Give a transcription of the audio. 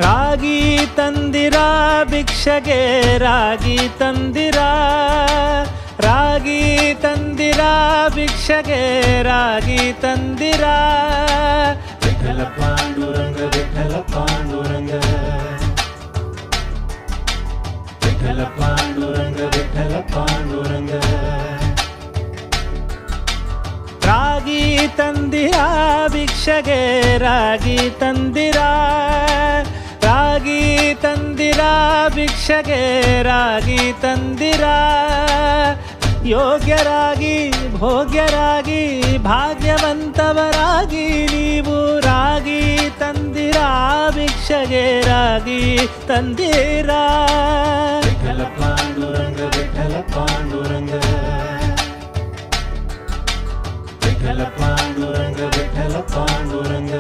ರಾಗಿ ತಂದಿರ ಭಿಕ್ಷೆಗೆ ರಾಗಿ ತಂದಿರ, ರಾಗಿ ತಂದಿರ ಭಿಕ್ಷೆಗೆ ರಾಗಿ ತಂದಿರ. ವಿಠಲ ಪಾಂಡುರಂಗ ವಿಠಲ ಪಾಂಡುರಂಗ, ವಿಠಲ ಪಾಂಡುರಂಗ ವಿಠಲ ಪಾಂಡುರಂಗ. ರಾಗಿ ತಂದಿರ ಭಿಕ್ಷೆಗೆ ರಾಗಿ ತಂದಿರ, ರಾಗಿ ತಂದಿರ ಭಿಕ್ಷೆಗೆ ರಾಗಿ ತಂದಿರ. ಯೋಗ್ಯರಾಗಿ ಭೋಗ್ಯರಾಗಿ ಭಾಗ್ಯವಂತವರಾಗಿ ನೀವು ರಾಗಿ ತಂದಿರ ಭಿಕ್ಷೆಗೆ ರಾಗಿ ತಂದಿರ. ವಿಠಲ ಪಾಂಡುರಂಗ ವಿಠಲ ಪಾಂಡುರಂಗ, ವಿಠಲ ಪಾಂಡುರಂಗ ವಿಠಲ ಪಾಂಡುರಂಗ.